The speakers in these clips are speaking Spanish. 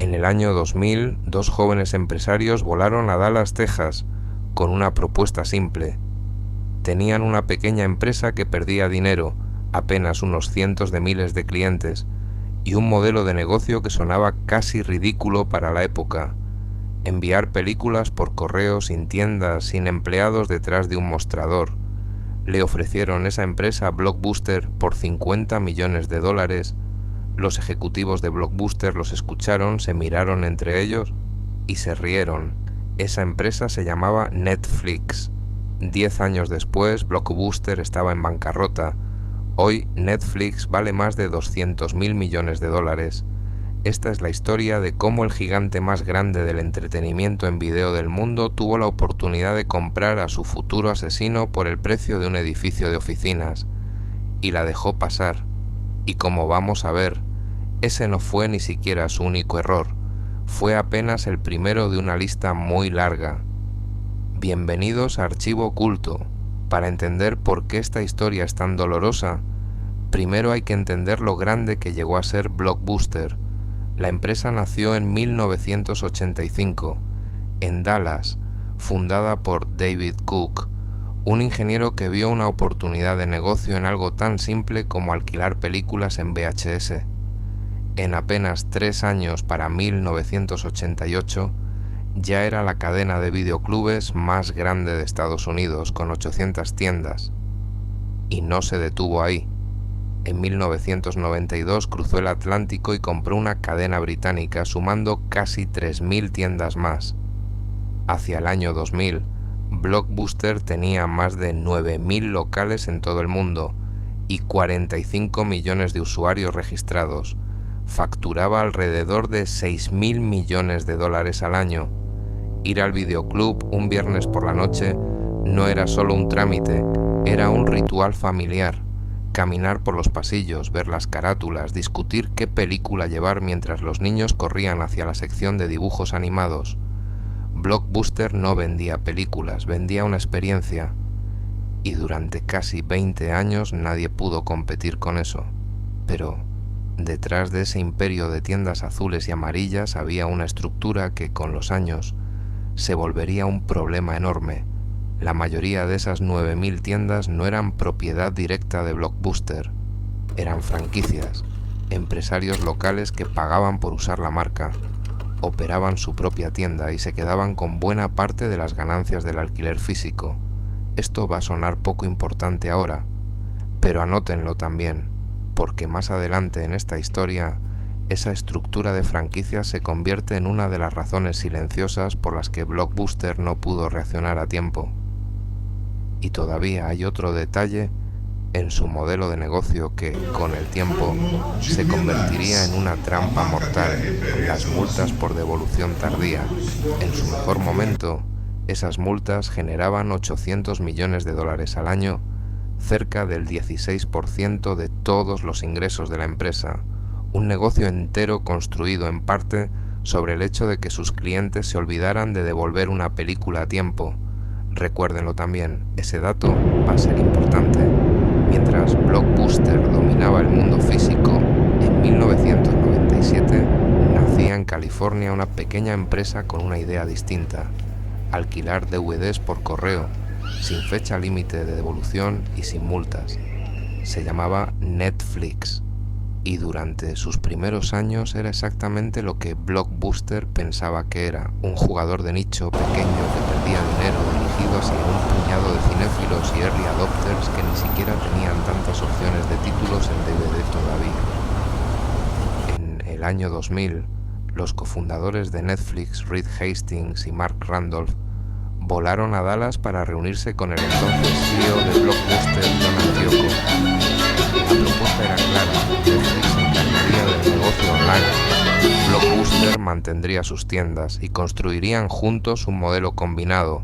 En el año 2000, dos jóvenes empresarios volaron a Dallas, Texas, con una propuesta simple. Tenían una pequeña empresa que perdía dinero, apenas unos cientos de miles de clientes, y un modelo de negocio que sonaba casi ridículo para la época: enviar películas por correo, sin tiendas, sin empleados detrás de un mostrador. Le ofrecieron esa empresa a Blockbuster por $50 millones. Los ejecutivos de Blockbuster los escucharon, se miraron entre ellos y se rieron. Esa empresa se llamaba Netflix. 10 años después, Blockbuster estaba en bancarrota. Hoy Netflix vale más de $200.000 millones. Esta es la historia de cómo el gigante más grande del entretenimiento en video del mundo tuvo la oportunidad de comprar a su futuro asesino por el precio de un edificio de oficinas, y la dejó pasar. Y como vamos a ver, ese no fue ni siquiera su único error, fue apenas el primero de una lista muy larga. Bienvenidos a Archivo Oculto. Para entender por qué esta historia es tan dolorosa, primero hay que entender lo grande que llegó a ser Blockbuster. La empresa nació en 1985, en Dallas, fundada por David Cook, un ingeniero que vio una oportunidad de negocio en algo tan simple como alquilar películas en VHS. En apenas 3 años, para 1988, ya era la cadena de videoclubes más grande de Estados Unidos, con 800 tiendas. Y no se detuvo ahí. En 1992 cruzó el Atlántico y compró una cadena británica, sumando casi 3.000 tiendas más. Hacia el año 2000, Blockbuster tenía más de 9.000 locales en todo el mundo y 45 millones de usuarios registrados. Facturaba alrededor de $6.000 millones al año. Ir al videoclub un viernes por la noche no era solo un trámite, era un ritual familiar. Caminar por los pasillos, ver las carátulas, discutir qué película llevar mientras los niños corrían hacia la sección de dibujos animados. Blockbuster no vendía películas, vendía una experiencia. Y durante casi 20 años nadie pudo competir con eso. Pero detrás de ese imperio de tiendas azules y amarillas había una estructura que, con los años, se volvería un problema enorme. La mayoría de esas 9.000 tiendas no eran propiedad directa de Blockbuster, eran franquicias, empresarios locales que pagaban por usar la marca, operaban su propia tienda y se quedaban con buena parte de las ganancias del alquiler físico. Esto va a sonar poco importante ahora, pero anótenlo también, porque más adelante en esta historia, esa estructura de franquicias se convierte en una de las razones silenciosas por las que Blockbuster no pudo reaccionar a tiempo. Y todavía hay otro detalle en su modelo de negocio que, con el tiempo, se convertiría en una trampa mortal: las multas por devolución tardía. En su mejor momento, esas multas generaban $800 millones al año, cerca del 16% de todos los ingresos de la empresa, un negocio entero construido en parte sobre el hecho de que sus clientes se olvidaran de devolver una película a tiempo. Recuérdenlo también, ese dato va a ser importante. Mientras Blockbuster dominaba el mundo físico, en 1997 nacía en California una pequeña empresa con una idea distinta: alquilar DVDs por correo, sin fecha límite de devolución y sin multas. Se llamaba Netflix, y durante sus primeros años era exactamente lo que Blockbuster pensaba que era: un jugador de nicho pequeño que perdía dinero, dirigido hacia un puñado de cinéfilos y early adopters que ni siquiera tenían tantas opciones de títulos en DVD todavía. En el año 2000, los cofundadores de Netflix, Reed Hastings y Mark Randolph, volaron a Dallas para reunirse con el entonces CEO de Blockbuster, John Antioco. La propuesta era clara: Netflix se encargaría del negocio online, Blockbuster mantendría sus tiendas y construirían juntos un modelo combinado.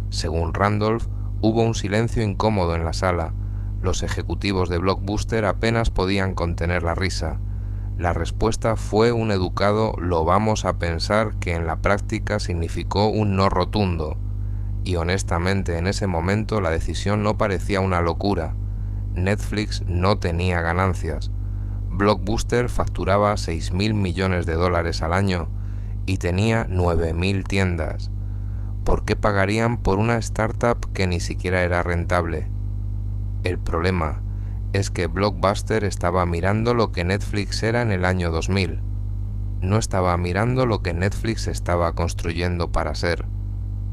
Según Randolph, hubo un silencio incómodo en la sala. Los ejecutivos de Blockbuster apenas podían contener la risa. La respuesta fue un educado "lo vamos a pensar", que en la práctica significó un no rotundo. Y honestamente, en ese momento la decisión no parecía una locura. Netflix no tenía ganancias. Blockbuster facturaba $6.000 millones al año y tenía 9.000 tiendas. ¿Por qué pagarían por una startup que ni siquiera era rentable? El problema es que Blockbuster estaba mirando lo que Netflix era en el año 2000. No estaba mirando lo que Netflix estaba construyendo para ser: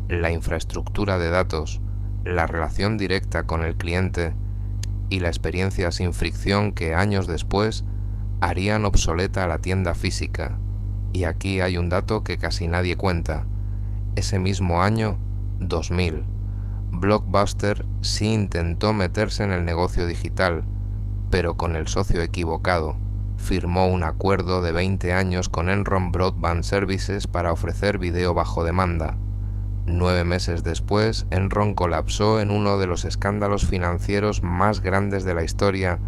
la infraestructura de datos, la relación directa con el cliente y la experiencia sin fricción que años después harían obsoleta a la tienda física. Y aquí hay un dato que casi nadie cuenta. Ese mismo año, 2000, Blockbuster sí intentó meterse en el negocio digital, pero con el socio equivocado. Firmó un acuerdo de 20 años con Enron Broadband Services para ofrecer video bajo demanda. 9 meses después, Enron colapsó en uno de los escándalos financieros más grandes de la historia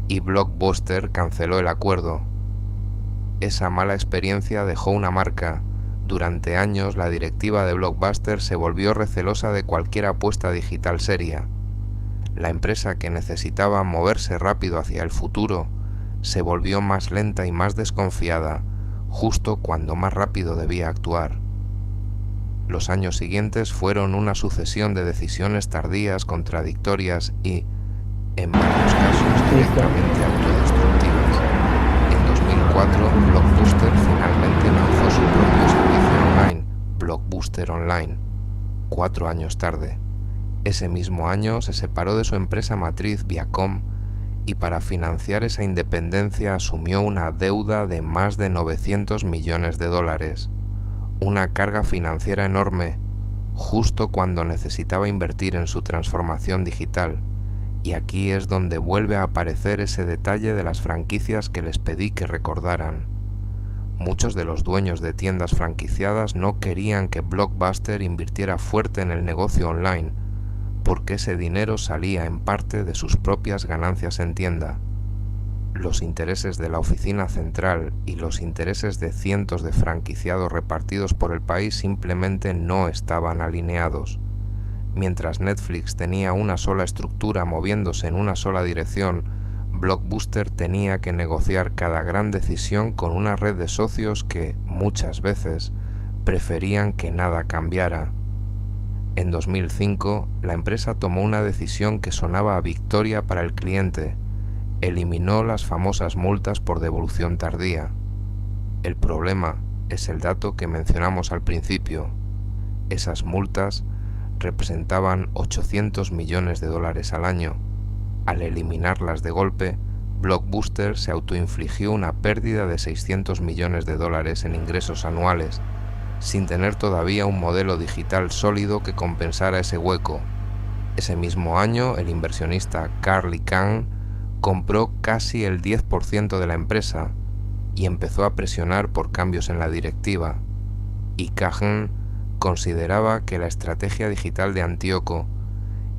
y Blockbuster canceló el acuerdo. Esa mala experiencia dejó una marca. Durante años, la directiva de Blockbuster se volvió recelosa de cualquier apuesta digital seria. La empresa, que necesitaba moverse rápido hacia el futuro, se volvió más lenta y más desconfiada, justo cuando más rápido debía actuar. Los años siguientes fueron una sucesión de decisiones tardías, contradictorias y, en varios casos, directamente autodestructivas. En 2004, Blockbuster finalmente lanzó su propio servicio online, Blockbuster Online. 4 años tarde. Ese mismo año se separó de su empresa matriz Viacom y para financiar esa independencia asumió una deuda de más de $900 millones. Una carga financiera enorme, justo cuando necesitaba invertir en su transformación digital. Y aquí es donde vuelve a aparecer ese detalle de las franquicias que les pedí que recordaran. Muchos de los dueños de tiendas franquiciadas no querían que Blockbuster invirtiera fuerte en el negocio online, porque ese dinero salía en parte de sus propias ganancias en tienda. Los intereses de la oficina central y los intereses de cientos de franquiciados repartidos por el país simplemente no estaban alineados. Mientras Netflix tenía una sola estructura moviéndose en una sola dirección, Blockbuster tenía que negociar cada gran decisión con una red de socios que, muchas veces, preferían que nada cambiara. En 2005, la empresa tomó una decisión que sonaba a victoria para el cliente. Eliminó las famosas multas por devolución tardía. El problema es el dato que mencionamos al principio. Esas multas representaban $800 millones al año. Al eliminarlas de golpe, Blockbuster se autoinfligió una pérdida de $600 millones en ingresos anuales, sin tener todavía un modelo digital sólido que compensara ese hueco. Ese mismo año, el inversionista Carl Icahn compró casi el 10% de la empresa y empezó a presionar por cambios en la directiva. Icahn consideraba que la estrategia digital de Antíoco,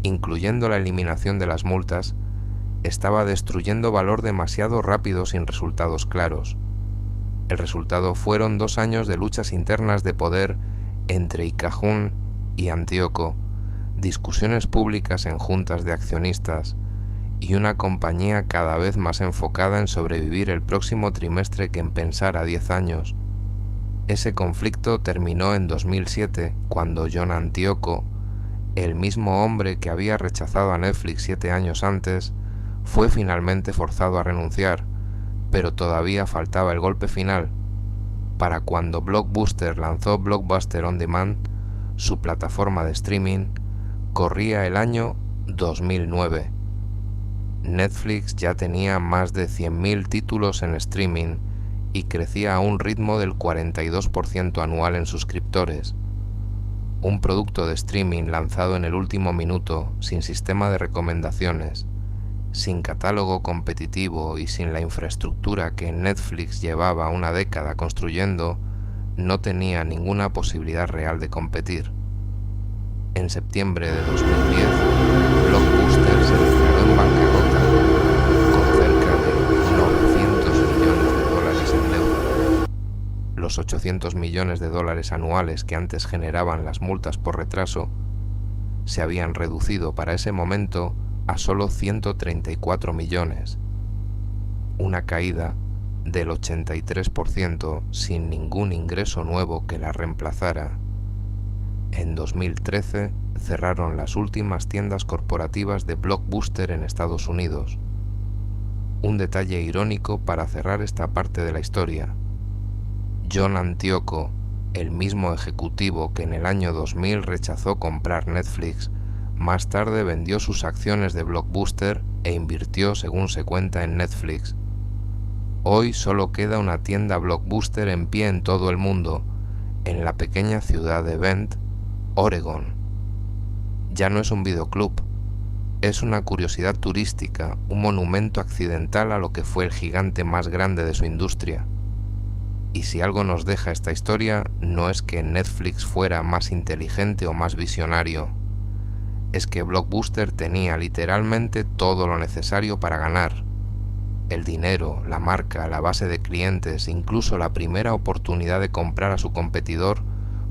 incluyendo la eliminación de las multas, estaba destruyendo valor demasiado rápido sin resultados claros. El resultado fueron 2 años de luchas internas de poder entre Icahn y Antíoco, discusiones públicas en juntas de accionistas y una compañía cada vez más enfocada en sobrevivir el próximo trimestre que en pensar a 10 años. Ese conflicto terminó en 2007, cuando John Antíoco, el mismo hombre que había rechazado a Netflix 7 años antes, fue finalmente forzado a renunciar, pero todavía faltaba el golpe final. Para cuando Blockbuster lanzó Blockbuster On Demand, su plataforma de streaming, corría el año 2009. Netflix ya tenía más de 100.000 títulos en streaming y crecía a un ritmo del 42% anual en suscriptores. Un producto de streaming lanzado en el último minuto, sin sistema de recomendaciones, sin catálogo competitivo y sin la infraestructura que Netflix llevaba una década construyendo, no tenía ninguna posibilidad real de competir. En septiembre de 2010, Blockbuster se declaró en bancarrota, con cerca de $900 millones en deuda. Los $800 millones anuales que antes generaban las multas por retraso se habían reducido para ese momento a solo $134 millones. una caída del 83% sin ningún ingreso nuevo que la reemplazara. En 2013 cerraron las últimas tiendas corporativas de Blockbuster en Estados Unidos. Un detalle irónico para cerrar esta parte de la historia. John Antioco, el mismo ejecutivo que en el año 2000 rechazó comprar Netflix, más tarde vendió sus acciones de Blockbuster e invirtió, según se cuenta, en Netflix. Hoy solo queda una tienda Blockbuster en pie en todo el mundo, en la pequeña ciudad de Bend, Oregon. Ya no es un videoclub, es una curiosidad turística, un monumento accidental a lo que fue el gigante más grande de su industria. Y si algo nos deja esta historia, no es que Netflix fuera más inteligente o más visionario, es que Blockbuster tenía literalmente todo lo necesario para ganar. El dinero, la marca, la base de clientes, incluso la primera oportunidad de comprar a su competidor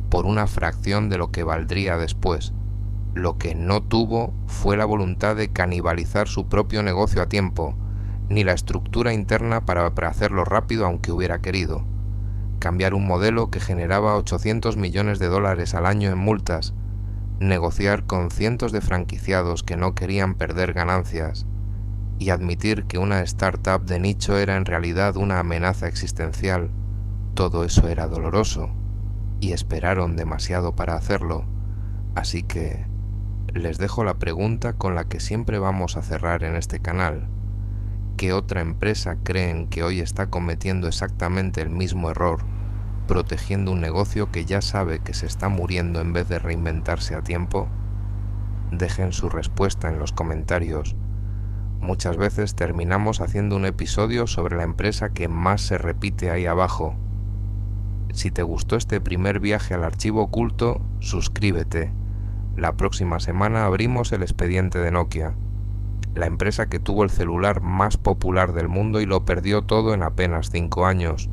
por una fracción de lo que valdría después. Lo que no tuvo fue la voluntad de canibalizar su propio negocio a tiempo, ni la estructura interna para hacerlo rápido aunque hubiera querido. Cambiar un modelo que generaba 800 millones de dólares al año en multas, negociar con cientos de franquiciados que no querían perder ganancias, y admitir que una startup de nicho era en realidad una amenaza existencial. Todo eso era doloroso, y esperaron demasiado para hacerlo. Así que les dejo la pregunta con la que siempre vamos a cerrar en este canal. ¿Qué otra empresa creen que hoy está cometiendo exactamente el mismo error, protegiendo un negocio que ya sabe que se está muriendo en vez de reinventarse a tiempo? Dejen su respuesta en los comentarios. Muchas veces terminamos haciendo un episodio sobre la empresa que más se repite ahí abajo. Si te gustó este primer viaje al archivo oculto, suscríbete. La próxima semana abrimos el expediente de Nokia, la empresa que tuvo el celular más popular del mundo y lo perdió todo en apenas 5 años.